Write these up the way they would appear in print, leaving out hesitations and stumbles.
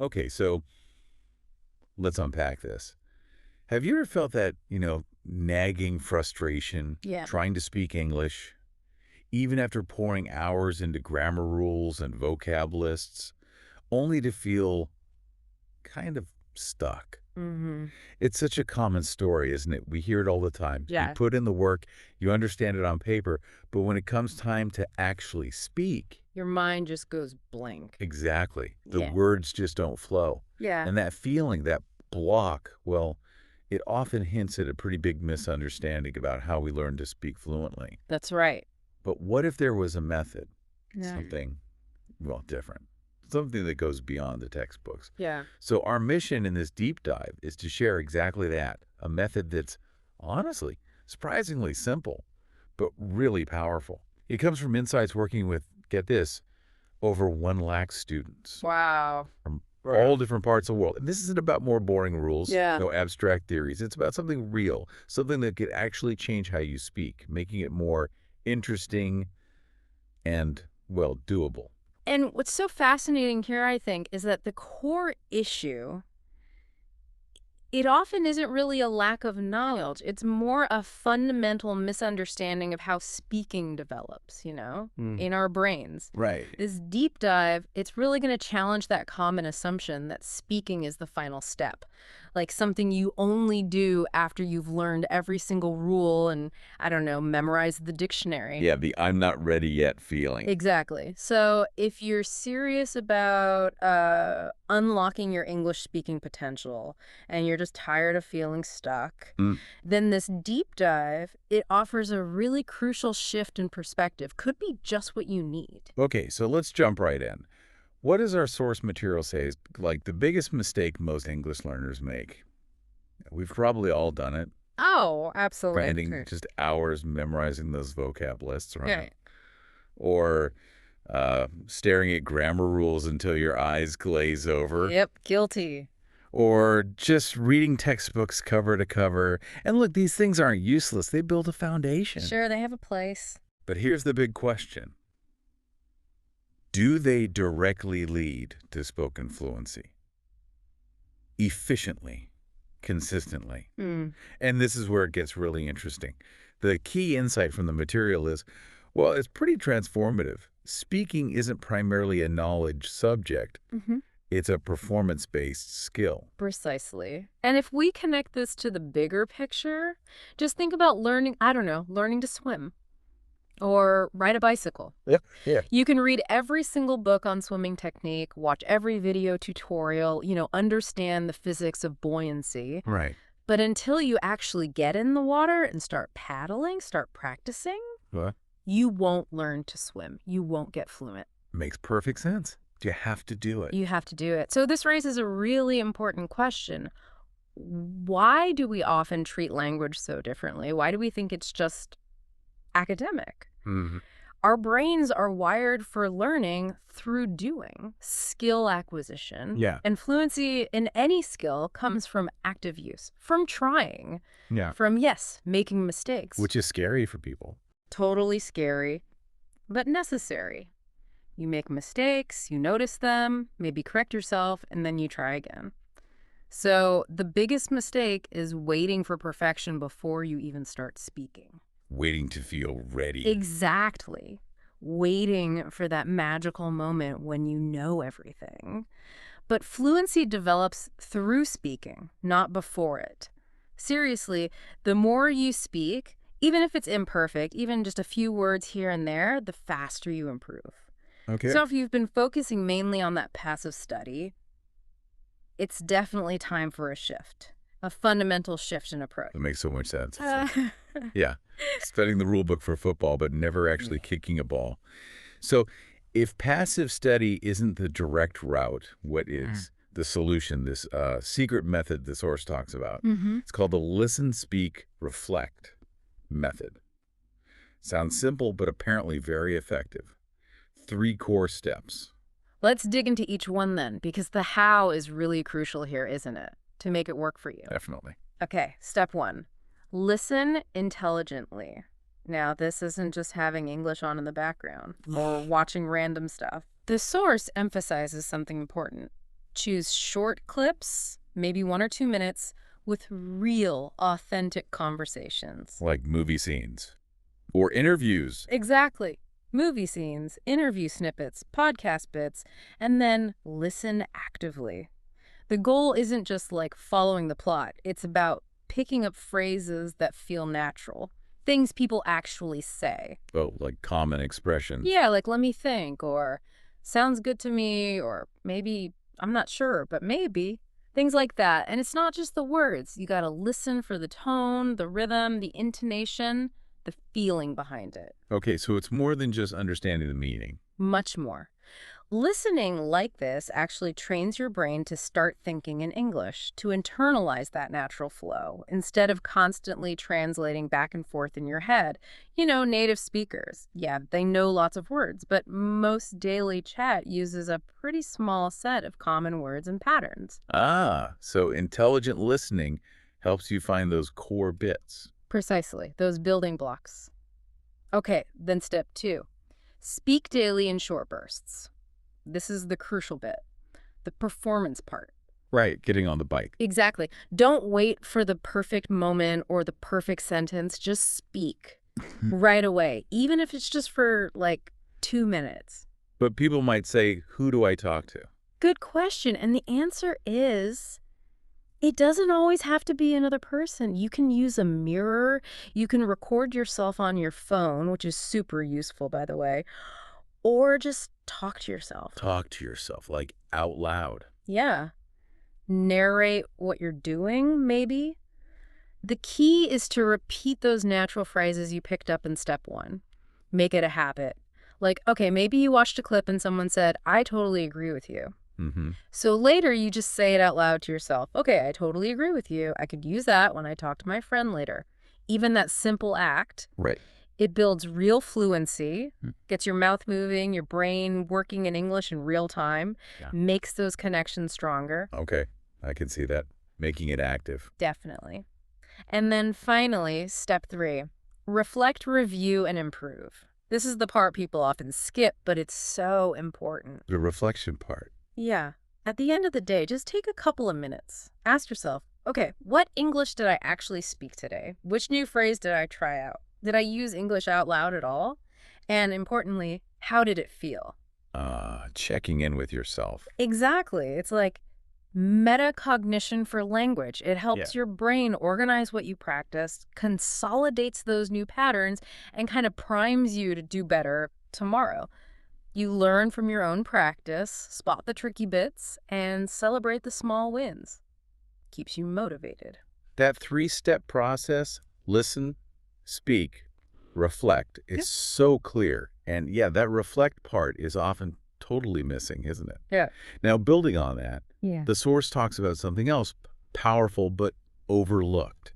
Okay, so let's unpack this. Have you ever felt that, nagging frustration Yeah. trying to speak English, even after pouring hours into grammar rules and vocab lists, only to feel kind of stuck? Mm-hmm. It's such a common story, isn't it? We hear it all the time. You Yeah. put in the work, you understand it on paper, but when it comes time to actually speak, Your mind just goes blank. exactly, the Yeah. words just don't flow. Yeah. And that feeling, that block, well, it often hints at a pretty big misunderstanding about how we learn to speak fluently. That's right. But what if there was a method, Yeah. something, well, different, something that goes beyond the textbooks? Yeah. So our mission in this deep dive is to share exactly that, a method that's honestly surprisingly simple, but really powerful. It comes from insights working with, get this, over 1 lakh students Wow. from Right. all different parts of the world. And this isn't about more boring rules, Yeah. no abstract theories. It's about something real, something that could actually change how you speak, making it more interesting and, well, doable. And what's so fascinating here, I think, is that the core issue, it often isn't really a lack of knowledge. It's more a fundamental misunderstanding of how speaking develops, Mm. in our brains. Right. This deep dive, it's really going to challenge that common assumption that speaking is the final step, like something you only do after you've learned every single rule and, I don't know, memorized the dictionary. Yeah, the I'm not ready yet feeling. Exactly. So if you're serious about unlocking your English speaking potential and you're just tired of feeling stuck, Mm. then this deep dive, it offers a really crucial shift in perspective. Could be just what you need. Okay, so let's jump right in. What does our source material say is like the biggest mistake most English learners make? We've probably all done it, Oh, spending absolutely. just hours memorizing those vocab lists, right? Right. Or staring at grammar rules until your eyes glaze over, Yep, guilty. or just reading textbooks cover to cover. And look, these things aren't useless. They build a foundation. Sure, they have a place. But here's the big question. Do they directly lead to spoken fluency? Efficiently, consistently. Hmm. And this is where it gets really interesting. The key insight from the material is, well, it's pretty transformative. Speaking isn't primarily a knowledge subject. Mm-hmm. It's a performance-based skill. Precisely. And if we connect this to the bigger picture, just think about learning, I don't know, learning to swim or ride a bicycle. Yep. Yeah. You can read every single book on swimming technique, watch every video tutorial, understand the physics of buoyancy. Right. But until you actually get in the water and start paddling, start practicing, What? you won't learn to swim. You won't get fluent. Makes perfect sense. You have to do it. You have to do it. So this raises a really important question. Why do we often treat language so differently? Why do we think it's just academic? Mm-hmm. Our brains are wired for learning through doing, skill acquisition. Yeah. And fluency in any skill comes from active use, from trying, Yeah. from, yes, making mistakes. Which is scary for people. Totally scary, but necessary. You make mistakes, you notice them, maybe correct yourself, and then you try again. So the biggest mistake is waiting for perfection before you even start speaking. Waiting to feel ready. Exactly. Waiting for that magical moment when you know everything. But fluency develops through speaking, not before it. Seriously, the more you speak, even if it's imperfect, even just a few words here and there, the faster you improve. Okay. So if you've been focusing mainly on that passive study, it's definitely time for a shift, a fundamental shift in approach. That makes so much sense. Yeah. Studying the rule book for football, but never actually kicking a ball. So if passive study isn't the direct route, what is the solution, this secret method the source talks about? It's called the listen, speak, reflect method. Sounds simple, but apparently very effective. 3 core steps. Let's dig into each one then, because the how is really crucial here, isn't it? To make it work for you. Definitely. Okay, step 1. Listen intelligently. Now, this isn't just having English on in the background or watching random stuff. The source emphasizes something important. Choose short clips, maybe 1 or 2 minutes, with real, authentic conversations. Like movie scenes. Or interviews. Exactly. Movie scenes, interview snippets, podcast bits, and then listen actively. The goal isn't just like following the plot. It's about picking up phrases that feel natural, things people actually say. Oh, like common expressions. Yeah, like let me think, or sounds good to me, or maybe I'm not sure, but maybe. Things like that. And it's not just the words. You got to listen for the tone, the rhythm, the intonation, the feeling behind it. Okay, so it's more than just understanding the meaning. Much more. Listening like this actually trains your brain to start thinking in English, to internalize that natural flow, instead of constantly translating back and forth in your head. You know, native speakers, yeah, they know lots of words, but most daily chat uses a pretty small set of common words and patterns. Ah, so intelligent listening helps you find those core bits. Precisely, those building blocks. Okay, then step 2. Speak daily in short bursts. This is the crucial bit, the performance part. Right, getting on the bike. Exactly. Don't wait for the perfect moment or the perfect sentence. Just speak right away, even if it's just for like 2 minutes. But people might say, who do I talk to? Good question. And the answer is, it doesn't always have to be another person. You can use a mirror. You can record yourself on your phone, which is super useful, by the way, or just talk to yourself. Talk to yourself, like out loud. Yeah. Narrate what you're doing, maybe. The key is to repeat those natural phrases you picked up in step 1. Make it a habit. Like, okay, maybe you watched a clip and someone said, I totally agree with you. So later you just say it out loud to yourself. Okay, I totally agree with you. I could use that when I talk to my friend later. Even that simple act. Right. It builds real fluency, gets your mouth moving, your brain working in English in real time, makes those connections stronger. Okay, I can see that. Making it active. Definitely. And then finally, step 3, reflect, review, and improve. This is the part people often skip, but it's so important. The reflection part. Yeah. At the end of the day, just take a couple of minutes. Ask yourself, okay, what English did I actually speak today? Which new phrase did I try out? Did I use English out loud at all? And importantly, how did it feel? Checking in with yourself. Exactly. It's like metacognition for language. It helps your brain organize what you practiced, consolidates those new patterns, and kind of primes you to do better tomorrow. You learn from your own practice, spot the tricky bits, and celebrate the small wins. Keeps you motivated. That 3-step process, listen, speak, reflect, is so clear. And yeah, that reflect part is often totally missing, isn't it? Yeah. Now, building on that, the source talks about something else powerful but overlooked,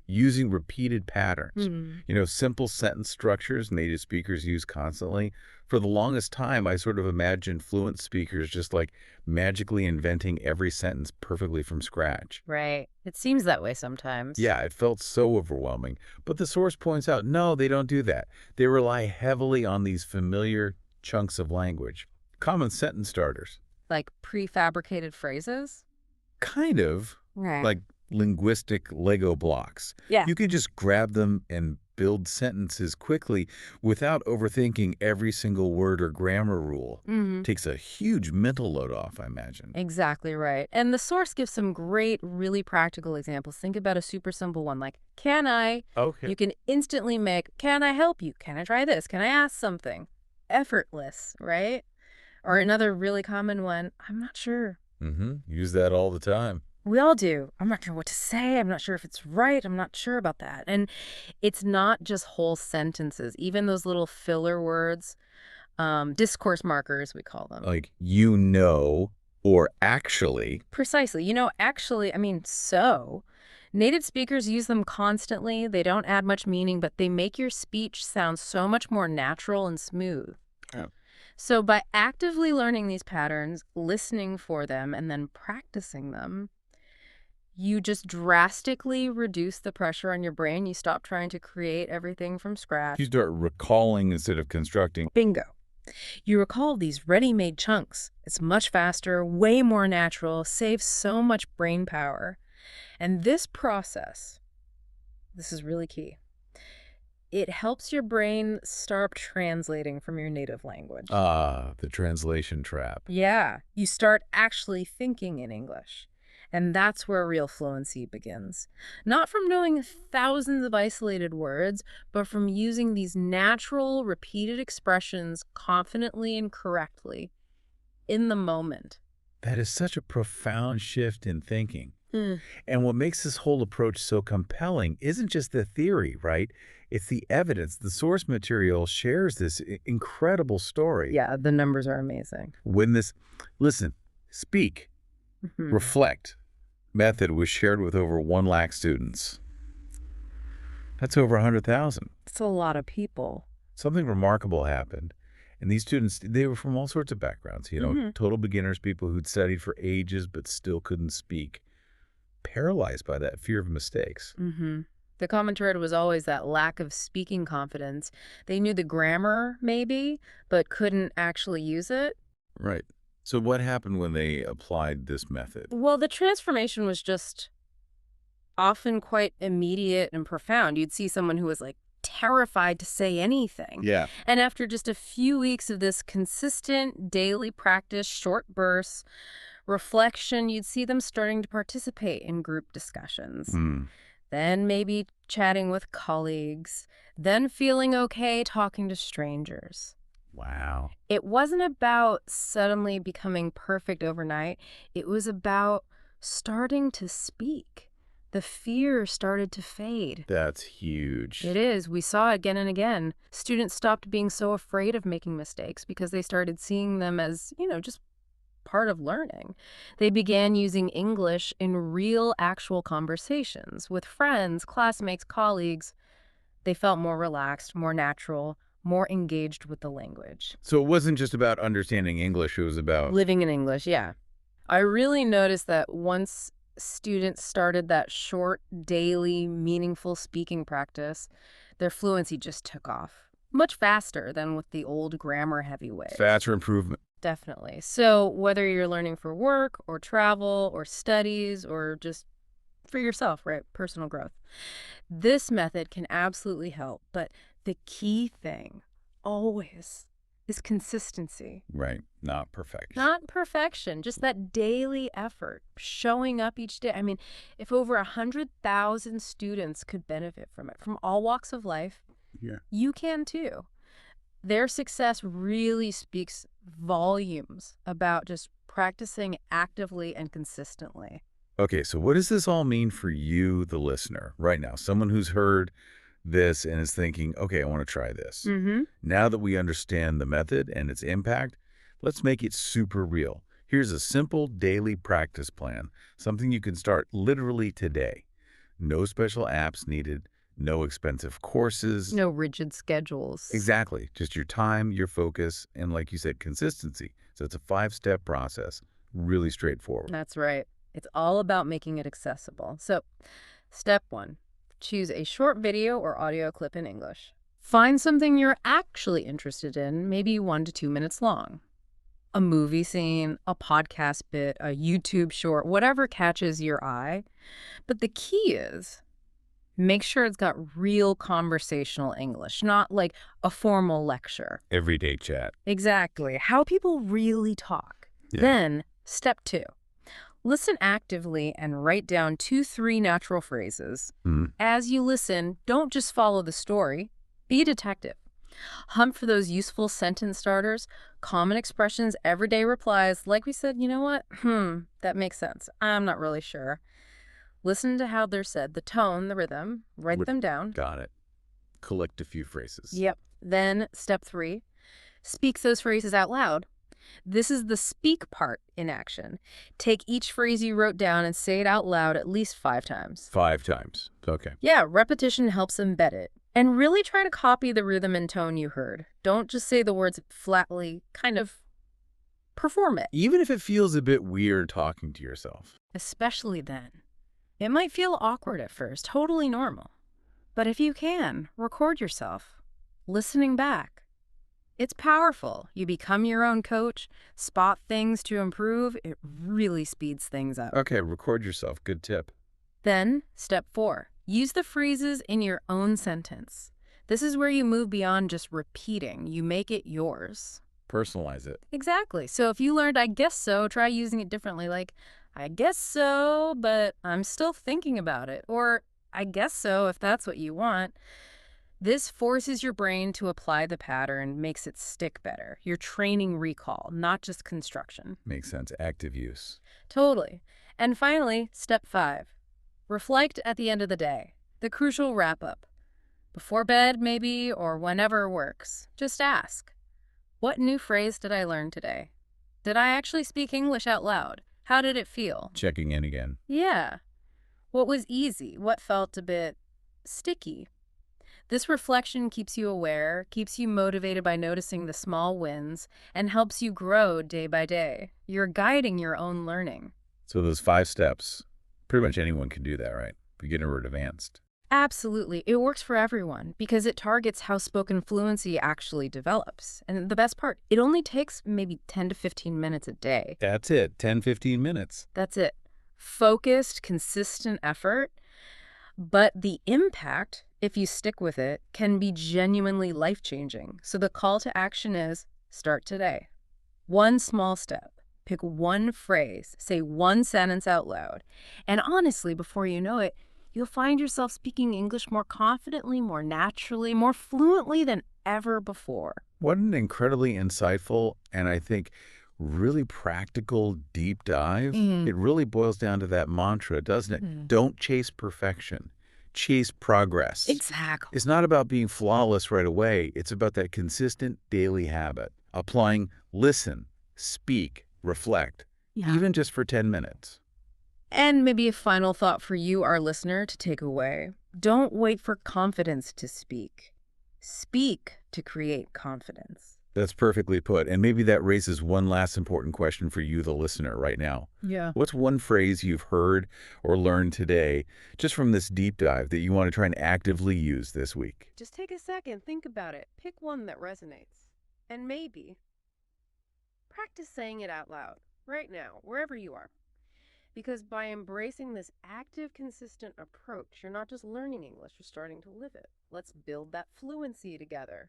using repeated patterns. You know, simple sentence structures native speakers use constantly. For the longest time, I sort of imagined fluent speakers just like magically inventing every sentence perfectly from scratch. Right. It seems that way sometimes. Yeah, it felt so overwhelming. But the source points out, no, they don't do that. They rely heavily on these familiar chunks of language, common sentence starters. Like prefabricated phrases? Kind of. Right. Like linguistic Lego blocks. Yeah. You can just grab them and build sentences quickly without overthinking every single word or grammar rule. Takes a huge mental load off, I imagine. Exactly right. And the source gives some great, really practical examples. Think about a super simple one like, can I? Okay. You can instantly make, can I help you? Can I try this? Can I ask something? Effortless, right? Or another really common one, I'm not sure. Use that all the time. We all do. I'm not sure what to say. I'm not sure if it's right. I'm not sure about that. And it's not just whole sentences. Even those little filler words, discourse markers, we call them. Like, you know, or actually. Precisely. You know, actually, I mean, so. Native speakers use them constantly. They don't add much meaning, but they make your speech sound so much more natural and smooth. Oh. So by actively learning these patterns, listening for them, and then practicing them, you just drastically reduce the pressure on your brain. You stop trying to create everything from scratch. You start recalling instead of constructing. Bingo. You recall these ready-made chunks. It's much faster, way more natural, saves so much brain power. And this process, this is really key. It helps your brain start translating from your native language. Ah, the translation trap. Yeah, you start actually thinking in English. And that's where real fluency begins. Not from knowing thousands of isolated words, but from using these natural, repeated expressions confidently and correctly in the moment. That is such a profound shift in thinking. Mm. And what makes this whole approach so compelling isn't just the theory, right? It's the evidence. The source material shares this incredible story. Yeah, the numbers are amazing. Listen, speak, reflect method was shared with over 1 lakh students. That's over 100,000. It's a lot of people. Something remarkable happened. And these students, they were from all sorts of backgrounds, total beginners, people who'd studied for ages but still couldn't speak, paralyzed by that fear of mistakes. The common thread was always that lack of speaking confidence. They knew the grammar, maybe, but couldn't actually use it. Right. So what happened when they applied this method? Well, the transformation was just often quite immediate and profound. You'd see someone who was like terrified to say anything. Yeah. And after just a few weeks of this consistent daily practice, short bursts, reflection, you'd see them starting to participate in group discussions. Then maybe chatting with colleagues, then feeling okay talking to strangers. Wow. It wasn't about suddenly becoming perfect overnight. It was about starting to speak. The fear started to fade. That's huge. It is. We saw it again and again. Students stopped being so afraid of making mistakes because they started seeing them as, just part of learning. They began using English in real, actual conversations with friends, classmates, colleagues. They felt more relaxed, more natural, more engaged with the language. So it wasn't just about understanding English, it was about living in English, yeah. I really noticed that once students started that short, daily, meaningful speaking practice, their fluency just took off. Much faster than with the old grammar-heavy ways. faster improvement. Definitely. So whether you're learning for work or travel or studies or just for yourself, right? Personal growth. This method can absolutely help, but the key thing always is consistency. Right. Not perfection. Not perfection, just that daily effort, showing up each day. I mean, if over 100,000 students could benefit from it, from all walks of life, you can too. Their success really speaks volumes about just practicing actively and consistently. Okay, so what does this all mean for you, the listener, right now? Someone who's heard this and is thinking, okay, I want to try this. Now that we understand the method and its impact, let's make it super real. Here's a simple daily practice plan, something you can start literally today. No special apps needed, no expensive courses. No rigid schedules. Exactly. Just your time, your focus, and like you said, consistency. So it's a 5-step process, really straightforward. That's right. It's all about making it accessible. So, step 1. Choose a short video or audio clip in English. Find something you're actually interested in, maybe 1 to 2 minutes long. A movie scene, a podcast bit, a YouTube short, whatever catches your eye. But the key is, make sure it's got real conversational English, not like a formal lecture. Everyday chat. Exactly. How people really talk. Yeah. Then, step 2. Listen actively and write down 2-3 natural phrases. As you listen, don't just follow the story. Be a detective. Hunt for those useful sentence starters, common expressions, everyday replies. Like we said, you know what? That makes sense. I'm not really sure. Listen to how they're said, the tone, the rhythm. Write them down. Got it. Collect a few phrases. Yep. Then, step 3, speak those phrases out loud. This is the speak part in action. Take each phrase you wrote down and say it out loud at least 5 times. 5 times. Okay. Yeah, repetition helps embed it. And really try to copy the rhythm and tone you heard. Don't just say the words flatly, kind of perform it. Even if it feels a bit weird talking to yourself. Especially then. It might feel awkward at first, totally normal. But if you can, record yourself, listening back. It's powerful. You become your own coach, spot things to improve. It really speeds things up. Okay, record yourself. Good tip. Then, step 4, use the phrases in your own sentence. This is where you move beyond just repeating. You make it yours. Personalize it. Exactly. So if you learned, I guess so, try using it differently. Like, I guess so, but I'm still thinking about it. Or, I guess so, if that's what you want. This forces your brain to apply the pattern, makes it stick better. You're training recall, not just construction. Makes sense. Active use. Totally. And finally, step 5. Reflect at the end of the day. The crucial wrap-up. Before bed, maybe, or whenever works. Just ask, what new phrase did I learn today? Did I actually speak English out loud? How did it feel? Checking in again. Yeah. What was easy? What felt a bit sticky? This reflection keeps you aware, keeps you motivated by noticing the small wins, and helps you grow day by day. You're guiding your own learning. So those 5 steps, pretty much anyone can do that, right? Beginner or advanced. Absolutely. It works for everyone because it targets how spoken fluency actually develops. And the best part, it only takes maybe 10 to 15 minutes a day. That's it. 10, 15 minutes. That's it. Focused, consistent effort. But the impact, if you stick with it, can be genuinely life-changing. So the call to action is start today. One small step. Pick one phrase. Say one sentence out loud. And honestly, before you know it, you'll find yourself speaking English more confidently, more naturally, more fluently than ever before. What an incredibly insightful and I think really practical deep dive. It really boils down to that mantra, doesn't it? Don't chase perfection. Chase progress. Exactly. It's not about being flawless right away. It's about that consistent daily habit. Applying listen, speak, reflect, even just for 10 minutes. And maybe a final thought for you, our listener, to take away. Don't wait for confidence to speak. Speak to create confidence. That's perfectly put. And maybe that raises one last important question for you, the listener, right now. Yeah. What's one phrase you've heard or learned today, just from this deep dive, that you want to try and actively use this week? Just take a second, think about it. Pick one that resonates. And maybe practice saying it out loud, right now, wherever you are. Because by embracing this active, consistent approach, you're not just learning English, you're starting to live it. Let's build that fluency together.